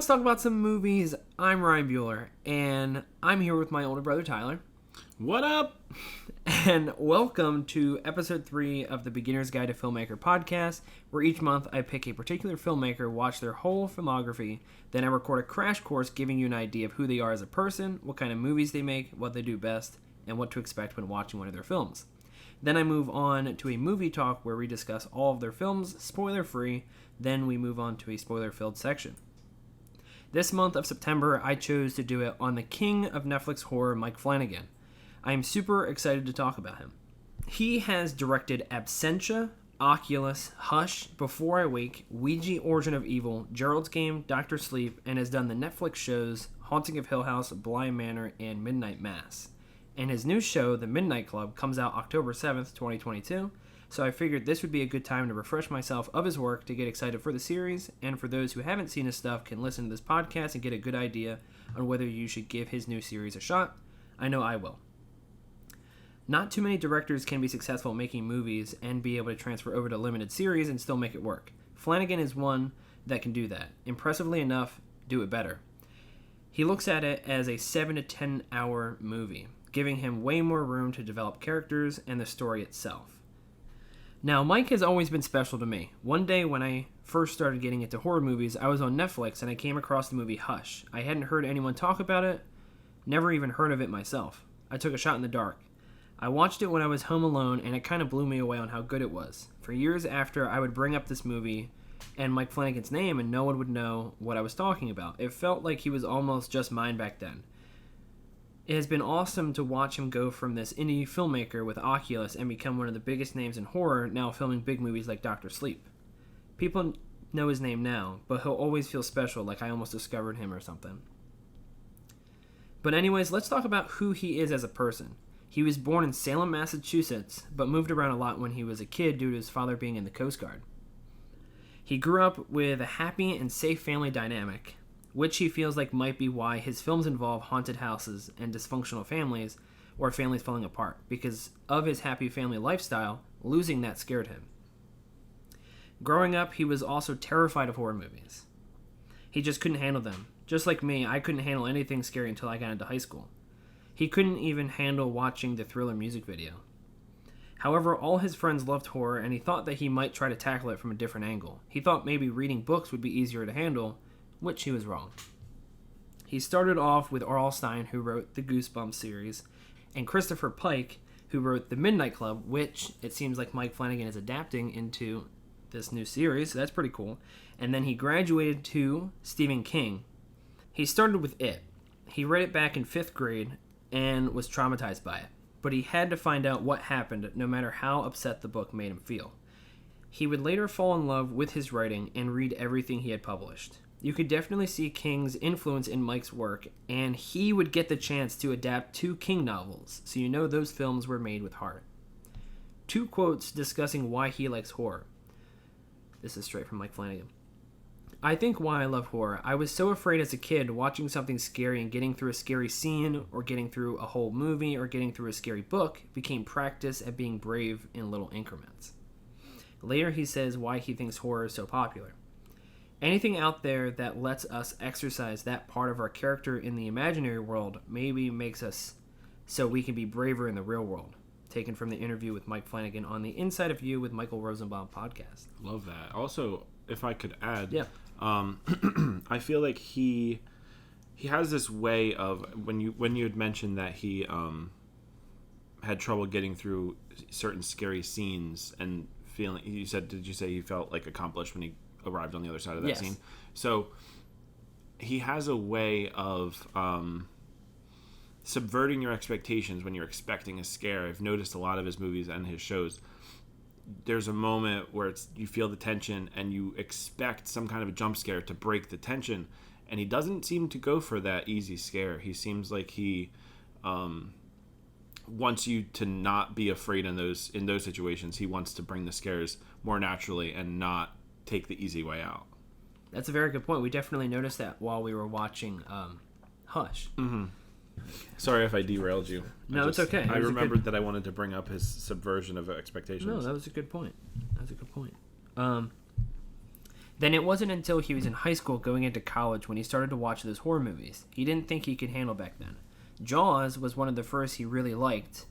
let's talk about some movies. I'm Ryan Bueller, and I'm here with my older brother, Tyler. What up? And welcome to episode 3 of the Beginner's Guide to Filmmaker podcast, where each month I pick a particular filmmaker, watch their whole filmography, then I record a crash course giving you an idea of who they are as a person, what kind of movies they make, what they do best, and what to expect when watching one of their films. Then I move on to a movie talk where we discuss all of their films, spoiler-free, then we move on to a spoiler-filled section. This month of September, I chose to do it on the king of Netflix horror, Mike Flanagan. I am super excited to talk about him. He has directed Absentia, Oculus, Hush, Before I Wake, Ouija Origin of Evil, Gerald's Game, Dr. Sleep, and has done the Netflix shows Haunting of Hill House, Bly Manor, and Midnight Mass. And his new show, The Midnight Club, comes out October 7th, 2022, so I figured this would be a good time to refresh myself of his work to get excited for the series, and for those who haven't seen his stuff can listen to this podcast and get a good idea on whether you should give his new series a shot. I know I will. Not too many directors can be successful making movies and be able to transfer over to limited series and still make it work. Flanagan is one that can do that. Impressively enough, do it better. He looks at it as a 7 to 10 hour movie, giving him way more room to develop characters and the story itself. Now, Mike has always been special to me. One day when I first started getting into horror movies, I was on Netflix and I came across the movie Hush. I hadn't heard anyone talk about it, never even heard of it myself. I took a shot in the dark. I watched it when I was home alone, and it kind of blew me away on how good it was. For years after, I would bring up this movie and Mike Flanagan's name, and no one would know what I was talking about. It felt like he was almost just mine back then. It has been awesome to watch him go from this indie filmmaker with Oculus and become one of the biggest names in horror, now filming big movies like Dr. Sleep. People know his name now, but he'll always feel special, like I almost discovered him or something. But anyways, let's talk about who he is as a person. He was born in Salem, Massachusetts, but moved around a lot when he was a kid due to his father being in the Coast Guard. He grew up with a happy and safe family dynamic, which he feels like might be why his films involve haunted houses and dysfunctional families, or families falling apart. Because of his happy family lifestyle, losing that scared him. Growing up, he was also terrified of horror movies. He just couldn't handle them. Just like me, I couldn't handle anything scary until I got into high school. He couldn't even handle watching the Thriller music video. However, all his friends loved horror, and he thought that he might try to tackle it from a different angle. He thought maybe reading books would be easier to handle, which he was wrong. He started off with R.L. Stine, who wrote the Goosebumps series, and Christopher Pike, who wrote The Midnight Club, which it seems like Mike Flanagan is adapting into this new series, so that's pretty cool. And then he graduated to Stephen King. He started with It. He read it back in 5th grade and was traumatized by it, but he had to find out what happened no matter how upset the book made him feel. He would later fall in love with his writing and read everything he had published. You could definitely see King's influence in Mike's work, and he would get the chance to adapt 2 King novels, so you know those films were made with heart. 2 quotes discussing why he likes horror. This is straight from Mike Flanagan. I think why I love horror. I was so afraid as a kid watching something scary and getting through a scary scene, or getting through a whole movie, or getting through a scary book became practice at being brave in little increments. Later he says why he thinks horror is so popular. Anything out there that lets us exercise that part of our character in the imaginary world maybe makes us so we can be braver in the real world. Taken from the interview with Mike Flanagan on the Inside of You with Michael Rosenbaum podcast. Love that. Also, if I could add, yeah. I feel like he has this way of when you had mentioned that he had trouble getting through certain scary scenes and feeling. Did you say he felt like accomplished when he arrived on the other side of that scene? So he has a way of subverting your expectations when you're expecting a scare. I've noticed a lot of his movies and his shows. There's a moment where you feel the tension and you expect some kind of a jump scare to break the tension, and he doesn't seem to go for that easy scare. He seems like he wants you to not be afraid in those situations. He wants to bring the scares more naturally and not take the easy way out. That's a very good point. We definitely noticed that while we were watching Hush. Mm-hmm. Sorry if I derailed you. No, it's okay. I remembered that I wanted to bring up his subversion of expectations. No, that was a good point. Then it wasn't until he was in high school going into college when he started to watch those horror movies. He didn't think he could handle back then. Jaws was one of the first he really liked,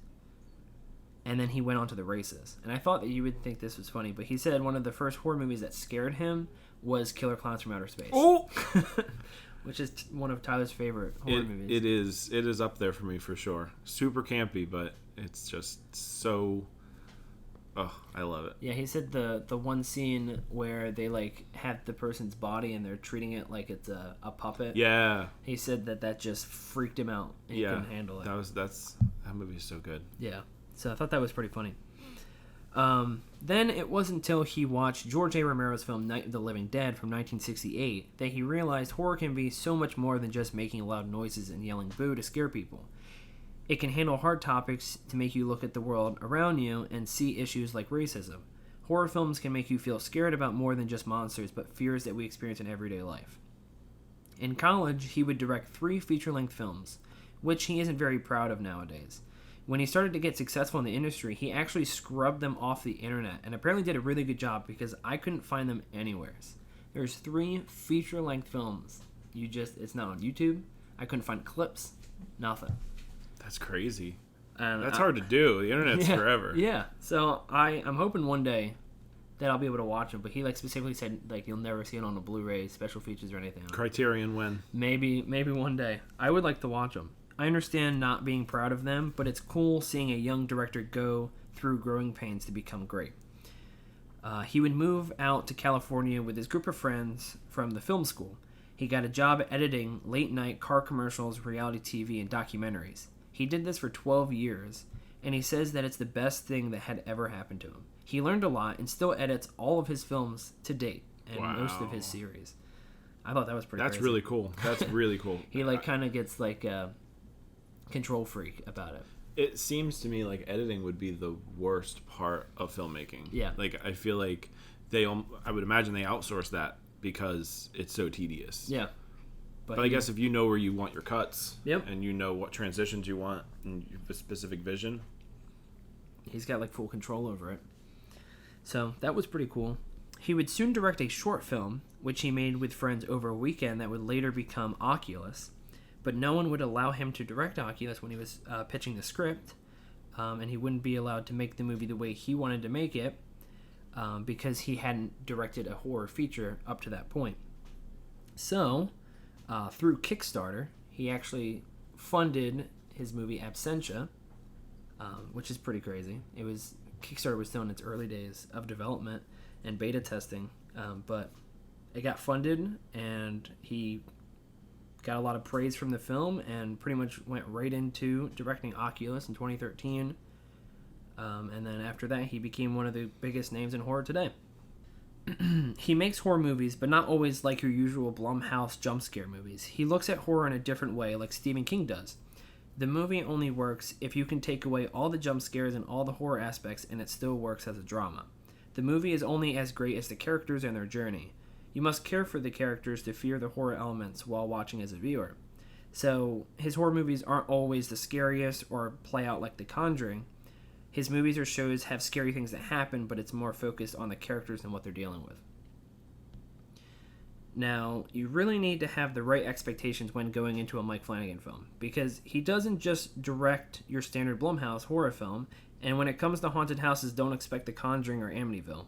and then he went on to the races. And I thought that you would think this was funny, but he said one of the first horror movies that scared him was Killer Clowns from Outer Space. Oh! Which is one of Tyler's favorite horror movies. It is up there for me for sure. Super campy, but it's just so... Oh, I love it. Yeah, he said the one scene where they like have the person's body and they're treating it like it's a puppet. Yeah. He said that just freaked him out and he couldn't handle it. That movie is so good. Yeah. So I thought that was pretty funny. Then it wasn't until he watched George A. Romero's film Night of the Living Dead from 1968 that he realized horror can be so much more than just making loud noises and yelling boo to scare people. It can handle hard topics to make you look at the world around you and see issues like racism. Horror films can make you feel scared about more than just monsters, but fears that we experience in everyday life. In college, he would direct 3 feature-length films, which he isn't very proud of nowadays. When he started to get successful in the industry, he actually scrubbed them off the internet and apparently did a really good job because I couldn't find them anywhere. There's 3 feature-length films. It's not on YouTube. I couldn't find clips. Nothing. That's crazy. And that's hard to do. The internet's forever. Yeah. So I'm hoping one day that I'll be able to watch them. But he specifically said you'll never see it on a Blu-ray, special features or anything. Criterion when? Maybe one day. I would like to watch them. I understand not being proud of them, but it's cool seeing a young director go through growing pains to become great. He would move out to California with his group of friends from the film school. He got a job editing late-night car commercials, reality TV, and documentaries. He did this for 12 years, and he says that it's the best thing that had ever happened to him. He learned a lot and still edits all of his films to date and most of his series. I thought that was pretty crazy. Really cool. That's really cool. He kind of gets a control freak about it. It seems to me like editing would be the worst part of filmmaking. Yeah. I feel like I would imagine they outsource that because it's so tedious. Yeah. But I guess if you know where you want your cuts, yep, and you know what transitions you want, and you have a specific vision, he's got full control over it. So that was pretty cool. He would soon direct a short film, which he made with friends over a weekend that would later become Oculus. But no one would allow him to direct Oculus when he was pitching the script, and he wouldn't be allowed to make the movie the way he wanted to make it because he hadn't directed a horror feature up to that point. So... through Kickstarter, he actually funded his movie Absentia, which is pretty crazy. Kickstarter was still in its early days of development and beta testing, but it got funded, and he got a lot of praise from the film and pretty much went right into directing Oculus in 2013. And then after that, he became one of the biggest names in horror today. He makes horror movies, but not always like your usual Blumhouse jump scare movies. He looks at horror in a different way, like Stephen King does. The movie only works if you can take away all the jump scares and all the horror aspects, and it still works as a drama. The movie is only as great as the characters and their journey. You must care for the characters to fear the horror elements while watching as a viewer. So, his horror movies aren't always the scariest or play out like The Conjuring. His movies or shows have scary things that happen, but it's more focused on the characters and what they're dealing with. Now, you really need to have the right expectations when going into a Mike Flanagan film, because he doesn't just direct your standard Blumhouse horror film, and when it comes to haunted houses, don't expect The Conjuring or Amityville.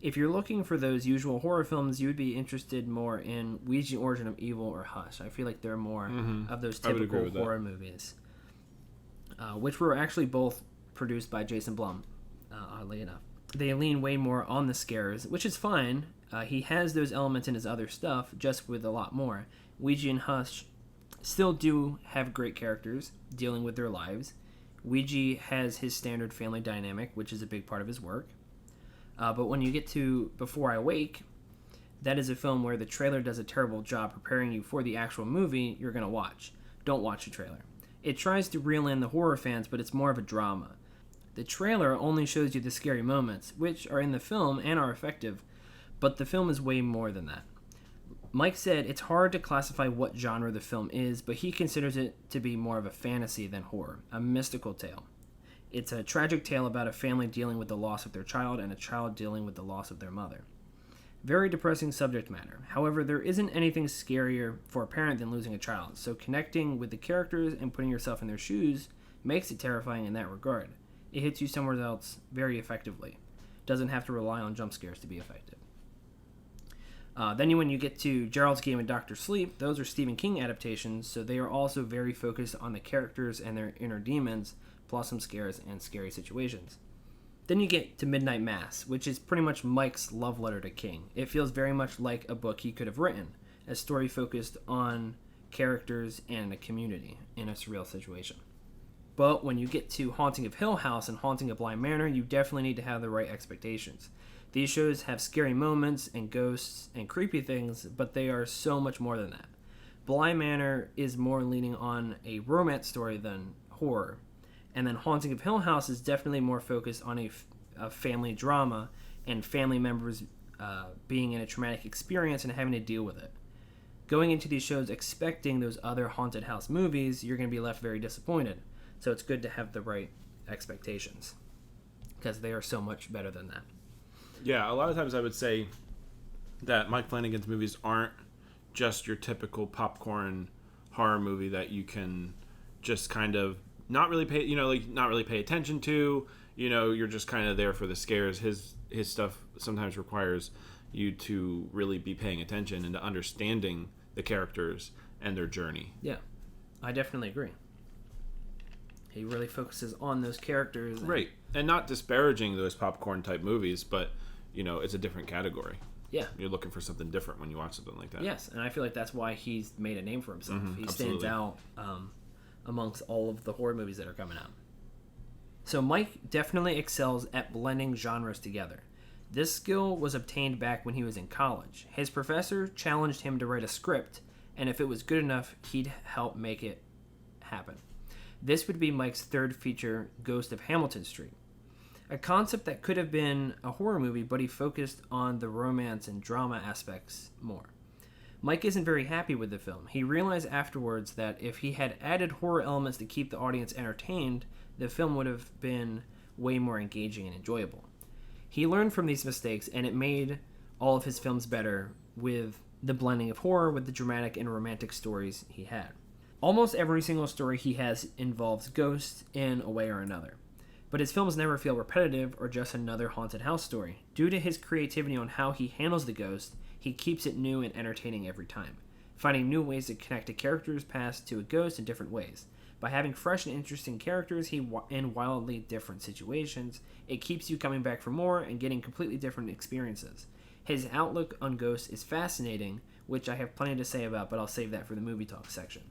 If you're looking for those usual horror films, you would be interested more in Ouija Origin of Evil or Hush. I feel like they're more of those typical horror movies, which were actually both produced by Jason Blum, oddly enough. They lean way more on the scares, which is fine. He has those elements in his other stuff, just with a lot more. Ouija and Hush still do have great characters dealing with their lives. Ouija has his standard family dynamic, which is a big part of his work. But when you get to Before I Wake, that is a film where the trailer does a terrible job preparing you for the actual movie you're going to watch. Don't watch the trailer. It tries to reel in the horror fans, but it's more of a drama. The trailer only shows you the scary moments, which are in the film and are effective, but the film is way more than that. Mike said it's hard to classify what genre the film is, but he considers it to be more of a fantasy than horror, a mystical tale. It's a tragic tale about a family dealing with the loss of their child and a child dealing with the loss of their mother. Very depressing subject matter. However, there isn't anything scarier for a parent than losing a child, so connecting with the characters and putting yourself in their shoes makes it terrifying in that regard. It hits you somewhere else very effectively. Doesn't have to rely on jump scares to be effective. Then when you get to Gerald's Game and Dr. Sleep, those are Stephen King adaptations, so they are also very focused on the characters and their inner demons, plus some scares and scary situations. Then you get to Midnight Mass, which is pretty much Mike's love letter to King. It feels very much like a book he could have written, a story focused on characters and a community in a surreal situation. But when you get to Haunting of Hill House and Haunting of Bly Manor, you definitely need to have the right expectations. These shows have scary moments and ghosts and creepy things, but they are so much more than that. Bly Manor is more leaning on a romance story than horror. And then Haunting of Hill House is definitely more focused on a family drama and family members being in a traumatic experience and having to deal with it. Going into these shows expecting those other haunted house movies, you're going to be left very disappointed. So it's good to have the right expectations because they are so much better than that. Yeah, a lot of times I would say that Mike Flanagan's movies aren't just your typical popcorn horror movie that you can just kind of not really pay attention to. You're just kind of there for the scares. His stuff sometimes requires you to really be paying attention and to understanding the characters and their journey. Yeah, I definitely agree. He really focuses on those characters. Right. And not disparaging those popcorn type movies, but, it's a different category. Yeah. You're looking for something different when you watch something like that. Yes, and I feel like that's why he's made a name for himself. He absolutely. stands out amongst all of the horror movies that are coming out. So Mike definitely excels at blending genres together. This skill was obtained back when he was in college. His professor challenged him to write a script, and if it was good enough, he'd help make it happen. This would be Mike's third feature, Ghost of Hamilton Street. A concept that could have been a horror movie, but he focused on the romance and drama aspects more. Mike isn't very happy with the film. He realized afterwards that if he had added horror elements to keep the audience entertained, the film would have been way more engaging and enjoyable. He learned from these mistakes, and it made all of his films better with the blending of horror with the dramatic and romantic stories he had. Almost every single story he has involves ghosts in a way or another. But his films never feel repetitive or just another haunted house story. Due to his creativity on how he handles the ghost, he keeps it new and entertaining every time, finding new ways to connect a character's past to a ghost in different ways. By having fresh and interesting characters in wildly different situations, it keeps you coming back for more and getting completely different experiences. His outlook on ghosts is fascinating, which I have plenty to say about, but I'll save that for the movie talk section.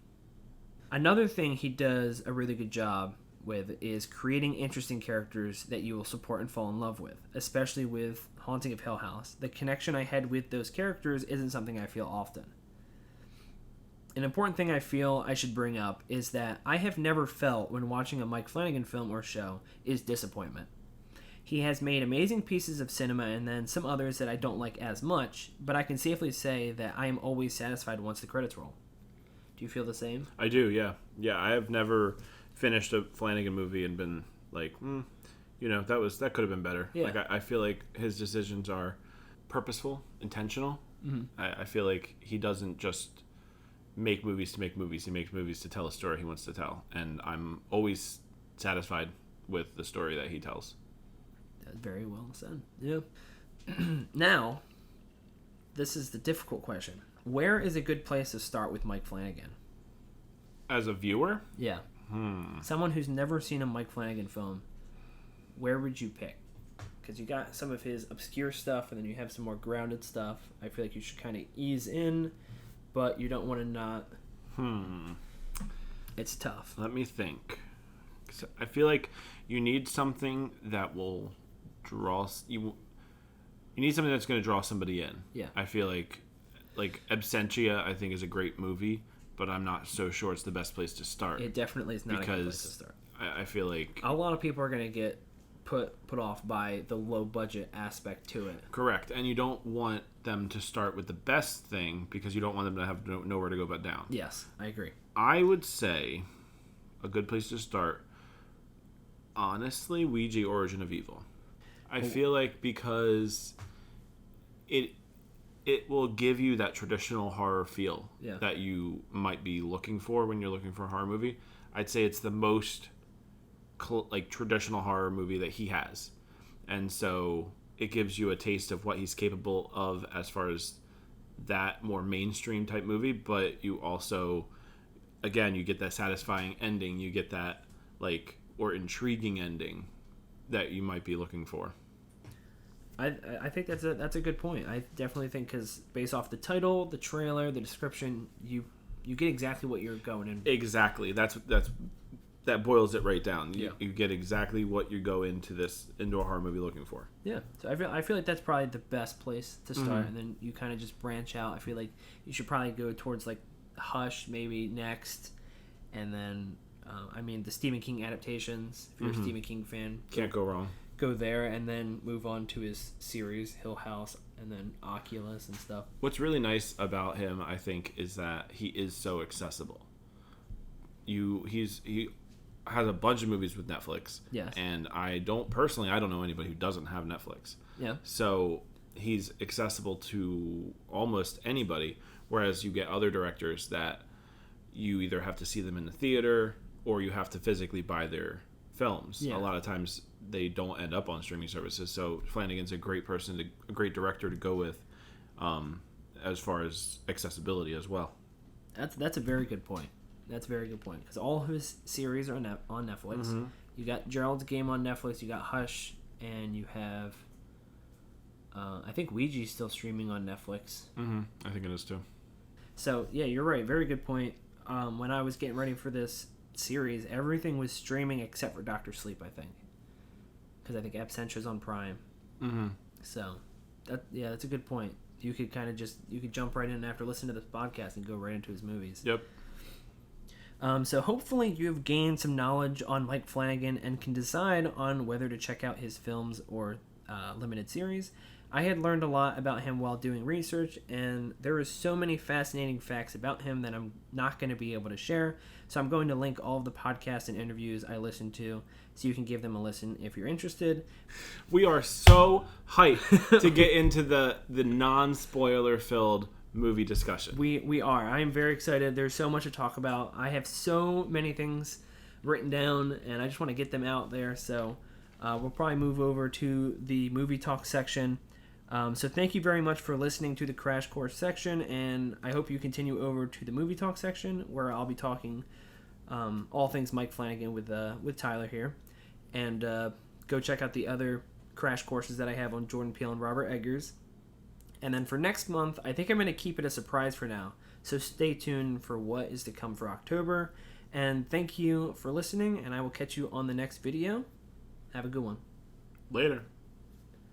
Another thing he does a really good job with is creating interesting characters that you will support and fall in love with, especially with Haunting of Hill House. The connection I had with those characters isn't something I feel often. An important thing I feel I should bring up is that I have never felt when watching a Mike Flanagan film or show is disappointment. He has made amazing pieces of cinema and then some others that I don't like as much, but I can safely say that I am always satisfied once the credits roll. Do you feel the same? I do, yeah. Yeah, I have never finished a Flanagan movie and been like, that could have been better. Yeah. Like I feel like his decisions are purposeful, intentional. Mm-hmm. I feel like he doesn't just make movies to make movies. He makes movies to tell a story he wants to tell, and I'm always satisfied with the story that he tells. That's very well said. Yeah. Now, this is the difficult question. Where is a good place to start with Mike Flanagan? As a viewer? Yeah. Someone who's never seen a Mike Flanagan film, where would you pick? Because you got some of his obscure stuff, and then you have some more grounded stuff. I feel like you should kind of ease in, but you don't want to not. It's tough. Let me think. I feel like you need something that will draw you. You need something that's going to draw somebody in. Yeah. I feel like Absentia, I think, is a great movie, but I'm not so sure it's the best place to start. It definitely is not a good place to start. I feel like a lot of people are going to get put off by the low budget aspect to it. Correct, and you don't want them to start with the best thing because you don't want them to have nowhere to go but down. Yes, I agree. I would say a good place to start, honestly, Ouija Origin of Evil. I feel like because it will give you that traditional horror feel Yeah. that you might be looking for when you're looking for a horror movie. I'd say it's the most traditional horror movie that he has, and so it gives you a taste of what he's capable of as far as that more mainstream type movie. But you also, again, you get that satisfying ending, you get that or intriguing ending that you might be looking for. I think that's a good point. I definitely think, because based off the title, the trailer, the description, you get exactly what you're going in. Exactly. That boils it right down. You get exactly what you go into a horror movie looking for. Yeah. So I feel like that's probably the best place to start, and then you kind of just branch out. I feel like you should probably go towards Hush maybe next, and then the Stephen King adaptations. If you're a Stephen King fan, can't go wrong. Go there, and then move on to his series Hill House, and then Oculus and stuff. What's really nice about him, I think, is that he is so accessible. He has a bunch of movies with Netflix. Yes. And I don't know anybody who doesn't have Netflix. Yeah. So he's accessible to almost anybody, whereas you get other directors that you either have to see them in the theater or you have to physically buy their films. Yeah. A lot of times they don't end up on streaming services. So Flanagan's a great director to go with, as far as accessibility as well. That's a very good point. That's a very good point, because all of his series are on Netflix. Mm-hmm. You got Gerald's Game on Netflix. You got Hush, and you have I think Ouija's still streaming on Netflix. Mm-hmm. I think it is too. So yeah, you're right. Very good point. When I was getting ready for this series, everything was streaming except for Dr. Sleep, I think, because I think Absentia's on Prime. Mm-hmm. So that's a good point. You could jump right in after listening to this podcast and go right into his movies. Yep. So hopefully you've gained some knowledge on Mike Flanagan and can decide on whether to check out his films or limited series. I had learned a lot about him while doing research, and there are so many fascinating facts about him that I'm not going to be able to share. So I'm going to link all of the podcasts and interviews I listened to, so you can give them a listen if you're interested. We are so hyped to get into the non-spoiler filled movie discussion. We are. I am very excited. There's so much to talk about. I have so many things written down, and I just want to get them out there. So we'll probably move over to the movie talk section. So thank you very much for listening to the Crash Course section, and I hope you continue over to the movie talk section, where I'll be talking all things Mike Flanagan with Tyler here. And go check out the other Crash Courses that I have on Jordan Peele and Robert Eggers. And then for next month, I think I'm going to keep it a surprise for now. So stay tuned for what is to come for October. And thank you for listening, and I will catch you on the next video. Have a good one. Later.